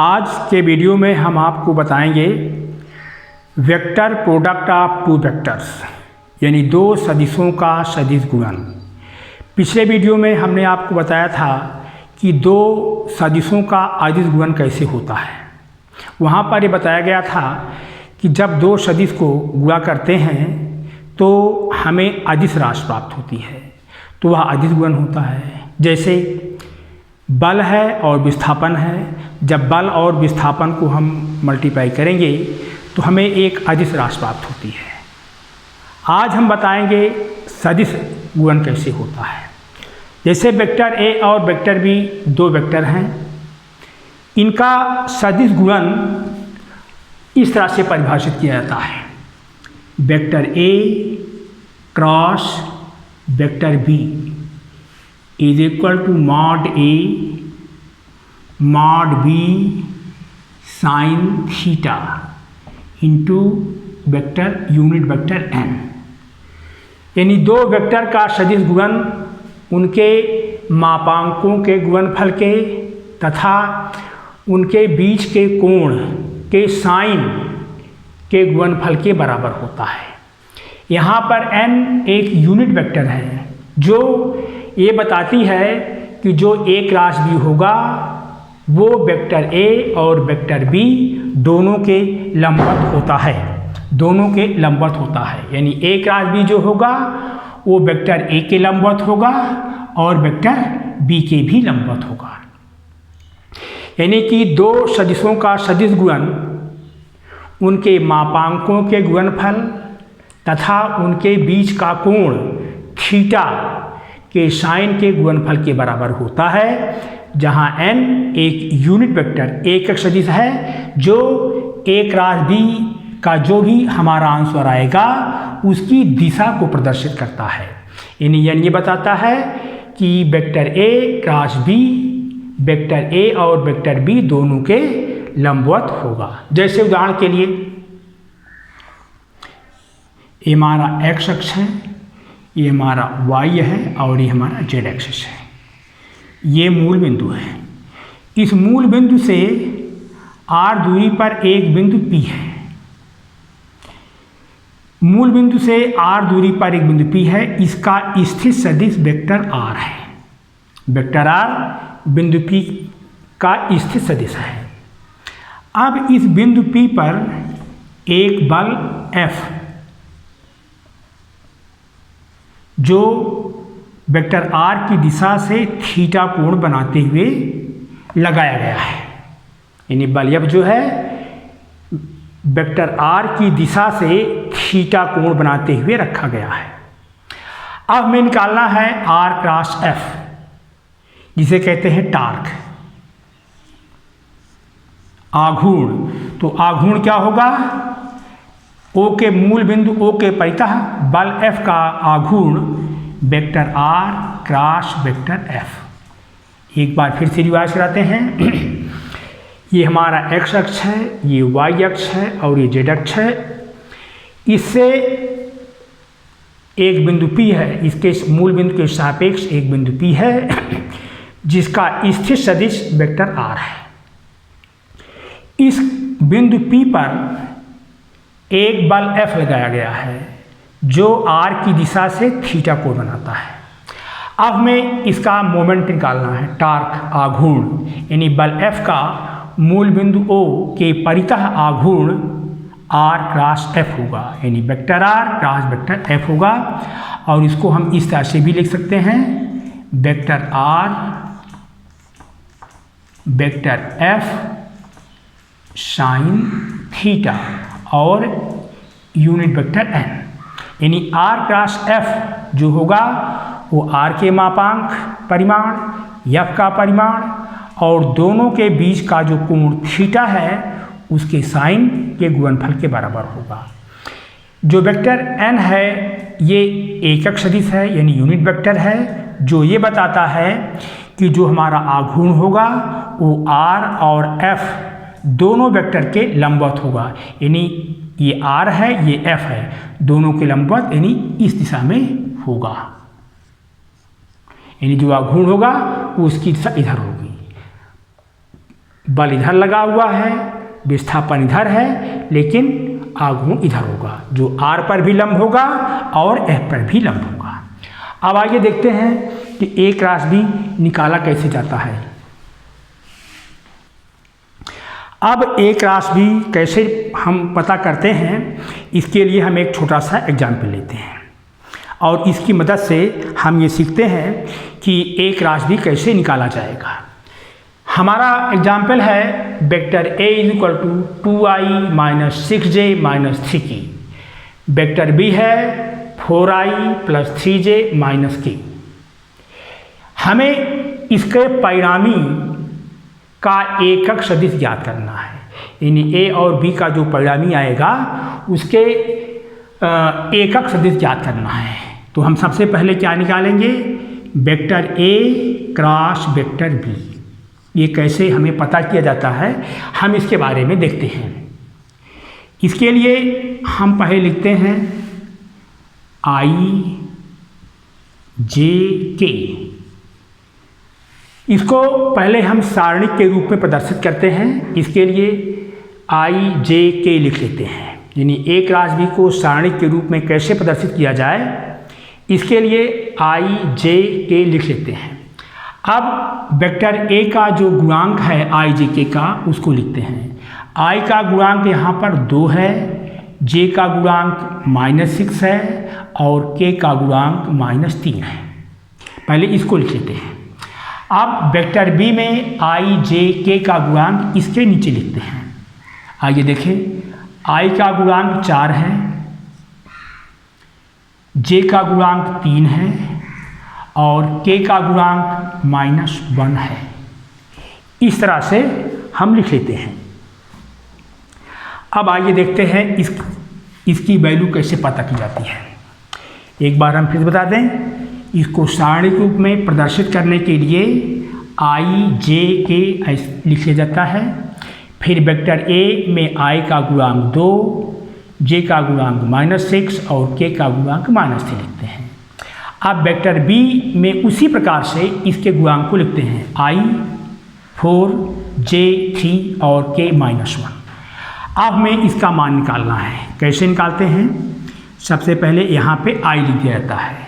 आज के वीडियो में हम आपको बताएंगे vector product of two vectors यानी दो सदिशों का सदिश गुणन। पिछले वीडियो में हमने आपको बताया था कि दो सदिशों का अदिश गुणन कैसे होता है। वहाँ पर ये बताया गया था कि जब दो सदिश को गुणा करते हैं तो हमें अदिश राशि प्राप्त होती है, तो वह अदिश गुणन होता है। जैसे बल है और विस्थापन है, जब बल और विस्थापन को हम मल्टीप्लाई करेंगे तो हमें एक अदिश राशि प्राप्त होती है। आज हम बताएंगे सदिश गुणन कैसे होता है। जैसे वेक्टर ए और वेक्टर बी दो वेक्टर हैं, इनका सदिश गुणन इस तरह से परिभाषित किया जाता है। Vector A cross vector B is equal to mod A mod B sine theta into vector unit vector N. यानी दो वेक्टर का सदिश गुणन उनके मापांकों के गुणनफल के तथा उनके बीच के कोण के साइन के गुणनफल के बराबर होता है। यहाँ पर n एक यूनिट वेक्टर है जो ये बताती है कि जो a क्रॉस b होगा वो वेक्टर a और वेक्टर b दोनों के लंबवत होता है, दोनों के लंबवत होता है। यानी a क्रॉस b जो होगा वो वेक्टर a के लंबवत होगा और वेक्टर b के भी लंबवत होगा। यानी कि दो सदिशों का सदिश गुणन उनके मापांकों के गुणनफल तथा उनके बीच का कोण थीटा के साइन के गुणनफल के बराबर होता है, जहां n एक यूनिट वेक्टर एकक सदिश है जो a क्रॉस b का जो भी हमारा आंसर आएगा उसकी दिशा को प्रदर्शित करता है। यानी ये बताता है कि vector a cross b vector a और वेक्टर b दोनों के लंबवत होगा। जैसे उदाहरण के लिए ये हमारा x अक्ष है, ये हमारा y है और ये हमारा z एक्सिस है। ये मूल बिंदु है। इस मूल बिंदु से r दूरी पर एक बिंदु P है। मूल बिंदु से r दूरी पर एक बिंदु P है, इसका स्थित सदिश वेक्टर r है। वेक्टर r बिंदु P का स्थित सदिश है। अब इस बिंदु P पर एक बल F जो वेक्टर r की दिशा से थीटा कोण बनाते हुए लगाया गया है। यानी बल F जो है वेक्टर r की दिशा से थीटा कोण बनाते हुए रखा गया है। अब हमें निकालना है r क्रॉस F जिसे कहते हैं टार्क, आघूर्ण। तो आघूर्ण क्या होगा? O के मूल बिंदु O के परितः बल F का आघूर्ण vector R cross vector F। एक बार फिर से रिवाइज कराते हैं। ये हमारा x अक्ष है, ये y अक्ष है और ये z अक्ष है। इससे एक बिंदु P है, इसके मूल बिंदु के सापेक्ष एक बिंदु P है जिसका स्थित सदिश वेक्टर R है। इस बिंदु P पर एक बल F लगाया गया है जो R की दिशा से थीटा कोण बनाता है। अब हमें इसका मोमेंट निकालना है, टार्क आघूर्ण। यानी बल F का मूल बिंदु O के परितः आघूर्ण R क्रॉस F होगा। यानी vector R cross vector F होगा और इसको हम इस तरह से भी लिख सकते हैं, vector R vector F sine theta और यूनिट वेक्टर n। यानी r क्रॉस f जो होगा वो r के मापांक परिमाण, f का परिमाण और दोनों के बीच का जो कोण थीटा है उसके साइन के गुणनफल के बराबर होगा। जो वेक्टर n है ये एकक सदिश है यानी यूनिट वेक्टर है, जो ये बताता है कि जो हमारा आघूर्ण होगा वो r और f दोनों वेक्टर के लंबवत होगा। यानी ये r है ये f है, दोनों के लंबवत यानी इस दिशा में होगा। यानी जो आघूर्ण होगा वो उसकी दिशा इधर होगी। बल इधर लगा हुआ है, विस्थापन इधर है, लेकिन आघूर्ण इधर होगा, जो R पर भी लंब होगा और F पर भी लंब होगा। अब आगे देखते हैं कि A क्रॉस B निकाला कैसे जाता है। अब A क्रॉस B कैसे हम पता करते हैं, इसके लिए हम एक छोटा सा एग्जाम्पल लेते हैं और इसकी मदद से हम ये सीखते हैं कि A क्रॉस B कैसे निकाला जाएगा। हमारा एग्जाम्पल है vector A = 2i - 6j - 3k, vector B है 4i + 3j - k। हमें इसके परिणामी का एकक सदिश ज्ञात करना है, यानी A और B का जो परिणामी आएगा उसके एकक सदिश ज्ञात करना है। तो हम सबसे पहले क्या निकालेंगे, vector A cross vector B। ये कैसे हमें पता किया जाता है, हम इसके बारे में देखते हैं। इसके लिए हम पहले लिखते हैं i j k। इसको पहले हम सारणिक के रूप में प्रदर्शित करते हैं। इसके लिए i j k लिख लेते हैं, यानी A क्रॉस B को सारणिक के रूप में कैसे प्रदर्शित किया जाए, इसके लिए i j k लिख लेते हैं। अब वेक्टर A का जो गुणांक है i j k का, उसको लिखते हैं। i का गुणांक यहाँ पर 2 है, j का गुणांक -6 है और k का गुणांक -3 है। पहले इसको लिख लेते हैं। अब वेक्टर B में i j k का गुणांक इसके नीचे लिखते हैं। आइए देखें, i का गुणांक 4 है, j का गुणांक 3 है और k का गुणांक -1 है। इस तरह से हम लिख लेते हैं। अब आइए देखते हैं इसकी वैल्यू कैसे पता की जाती है। एक बार हम फिर बता दें, इसको सारणिक रूप में प्रदर्शित करने के लिए i j k लिख लिया जाता है। फिर वेक्टर A में i का गुणांक 2, j का गुणांक -6 और k का गुणांक -3 लिखते हैं। अब वेक्टर B में उसी प्रकार से इसके गुणांक को लिखते हैं, i 4, j 3 और k -1। अब हमें इसका मान निकालना है। कैसे निकालते हैं, सबसे पहले यहाँ पे i लिख दिया जाता है।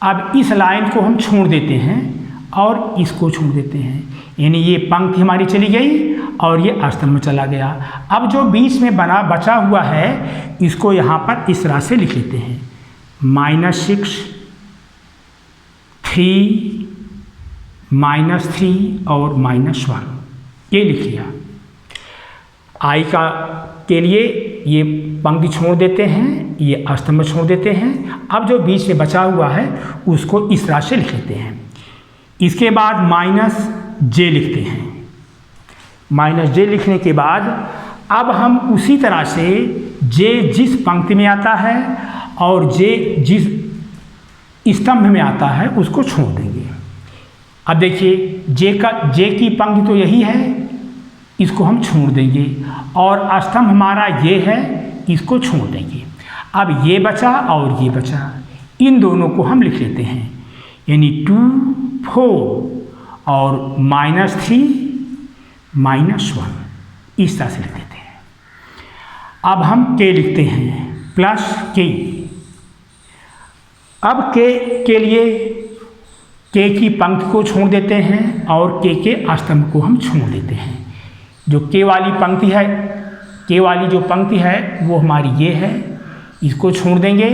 अब इस लाइन को हम छोड़ देते हैं और इसको छोड़ देते हैं, यानी ये पंक्ति हमारी चली गई और ये स्तंभ में चला गया। अब जो बीच में बचा हुआ है, इसको यहाँ पर इस तरह से लिख लेते हैं, -6, 3, -3 और -1, ये लिख लिया। i का के लिए ये पंक्ति छोड़ देते हैं, ये स्तंभ छोड़ देते हैं। अब जो बीच में बचा हुआ है उसको इस तरह से लिख लेते हैं। इसके बाद -j लिखते हैं। -j लिखने के बाद अब हम उसी तरह से j जिस पंक्ति में आता है और j जिस स्तंभ में आता है उसको छोड़ देंगे। अब देखिए, j की पंक्ति तो यही है, इसको हम छोड़ देंगे और स्तंभ हमारा ये है, इसको छोड़ देंगे। अब ये बचा और ये बचा, इन दोनों को हम लिख लेते हैं, यानी 2, 4 और -3, -1, इस तरह से लिख देते हैं। अब हम k लिखते हैं +k। अब k के लिए k की पंक्ति को छोड़ देते हैं और k के स्तंभ को हम छोड़ देते हैं। जो k वाली पंक्ति है, k वाली जो पंक्ति है वो हमारी ये है, इसको छोड़ देंगे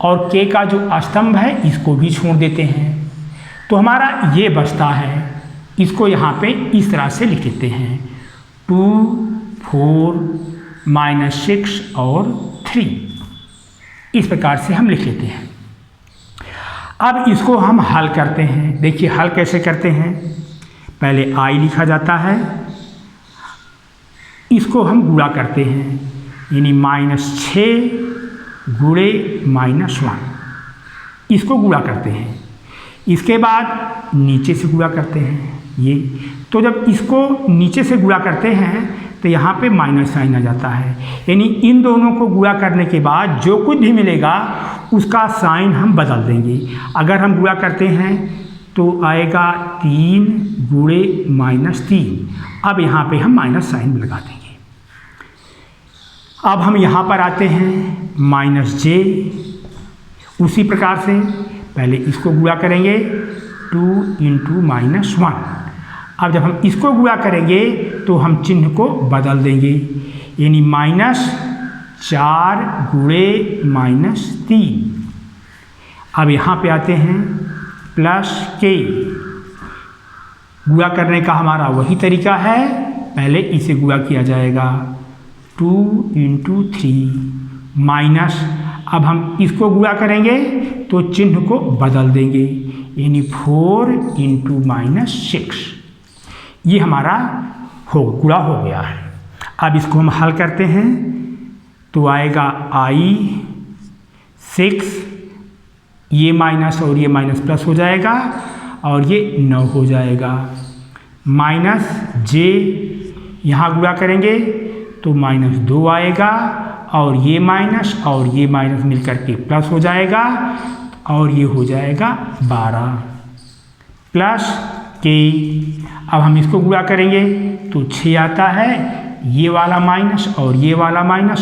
और k का जो स्तंभ है इसको भी छोड़ देते हैं। तो हमारा ये बचता है, इसको यहाँ पे इस तरह से लिख देते हैं, 2, 4, -6 और 3, इस प्रकार से हम लिख लेते हैं। अब इसको हम हल करते हैं। देखिए हल कैसे करते हैं, पहले i लिखा जाता है, इसको हम गुणा करते हैं, यानी -6 गुणे -1, इसको गुणा करते हैं। इसके बाद नीचे से गुणा करते हैं ये। तो जब इसको नीचे से गुणा करते हैं तो यहाँ पे माइनस साइन आ जाता है, यानी इन दोनों को गुणा करने के बाद जो कुछ भी मिलेगा उसका साइन हम बदल देंगे। अगर हम गुणा करते हैं तो आएगा 3 गुणे -3। अब यहाँ पे हम माइनस साइन लगा देंगे। अब हम यहाँ पर आते हैं -j। उसी प्रकार से पहले इसको गुणा करेंगे 2 × -1। अब जब हम इसको गुणा करेंगे तो हम चिन्ह को बदल देंगे, यानी -4 × -3। अब यहाँ पे आते हैं +k। गुणा करने का हमारा वही तरीका है, पहले इसे गुणा किया जाएगा 2 × 3 माइनस। अब हम इसको गुणा करेंगे तो चिन्ह को बदल देंगे, यानी 4 × -6। ये हमारा गुणा हो गया है। अब इसको हम हल करते हैं तो आएगा I6, ये माइनस और ये माइनस प्लस हो जाएगा और ये 9 हो जाएगा। -j यहाँ गुणा करेंगे तो -2 आएगा और ये माइनस मिलकर के प्लस हो जाएगा और ये हो जाएगा 12 +k। अब हम इसको गुणा करेंगे तो 6 आता है, ये वाला माइनस और ये वाला माइनस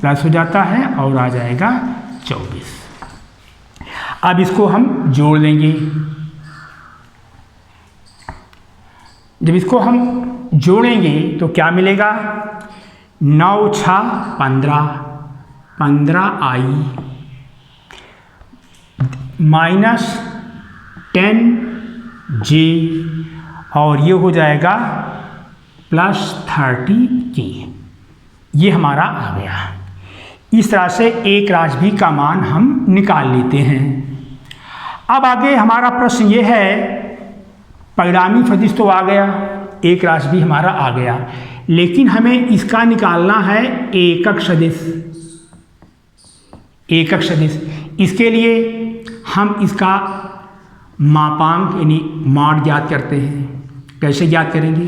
प्लस हो जाता है और आ जाएगा 24। अब इसको हम जोड़ लेंगे। जब इसको हम जोड़ेंगे तो क्या मिलेगा, 9 × 6 = 15I -10j और ये हो जाएगा +30k। ये हमारा आ गया। इस तरह से एक राशि का मान हम निकाल लेते हैं। अब आगे हमारा प्रश्न ये है, परिणामी सदिश तो आ गया, एक राशि भी हमारा आ गया, लेकिन हमें इसका निकालना है एकक सदिश। एकक सदिश, इसके लिए हम इसका मापांक यानी मॉड ज्ञात करते हैं। कैसे ज्ञात करेंगे,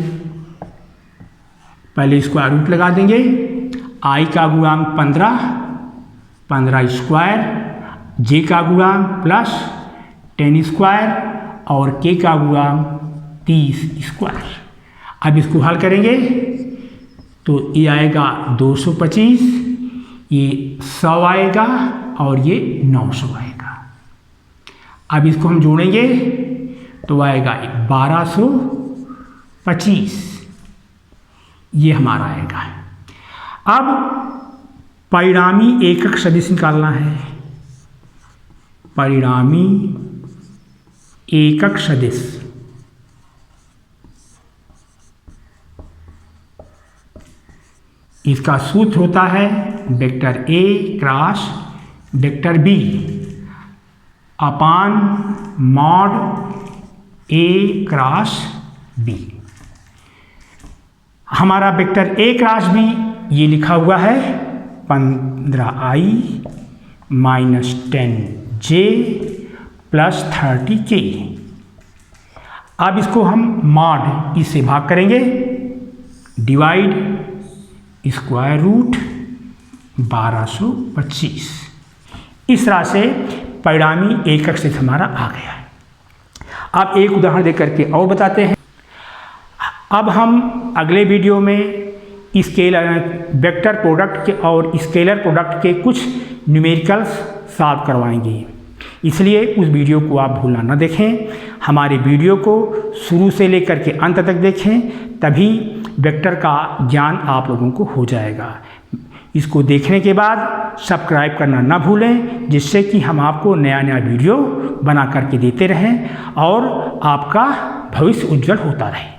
पहले स्क्वायर रूट लगा देंगे। I का गुणांक 15 स्क्वायर, j का गुणांक +10 स्क्वायर और k का गुणांक 30 स्क्वायर। अब इसको हल करेंगे तो ये आएगा 225, ये 100 आएगा और ये 900 आएगा। अब इसको हम जोड़ेंगे तो आएगा 1225, ये हमारा आएगा। अब परिणामी एकक सदिश निकालना है। परिणामी एकक सदिश, इसका सूत्र होता है vector A cross vector B upon mod A cross B। हमारा वेक्टर A क्रॉस B ये लिखा हुआ है 15I -10j +30k। अब इसको हम मॉड इससे भाग करेंगे, डिवाइड स्क्वायर रूट 1225। इस तरह से परिणामी एकक सदिश हमारा आ गया है। अब एक उदाहरण देकर के और बताते हैं। अब हम अगले वीडियो में स्केलर वेक्टर प्रोडक्ट के और स्केलर प्रोडक्ट के कुछ न्यूमेरिकल्स सॉल्व करवाएंगे, इसलिए उस वीडियो को आप भूलना न देखें। हमारे वीडियो को शुरू से लेकर के अंत तक देखें, तभी वेक्टर का ज्ञान आप लोगों को हो जाएगा। इसको देखने के बाद सब्सक्राइब करना ना भूलें, जिससे कि हम आपको नया नया वीडियो बना करके देते रहें और आपका भविष्य उज्जवल होता रहे।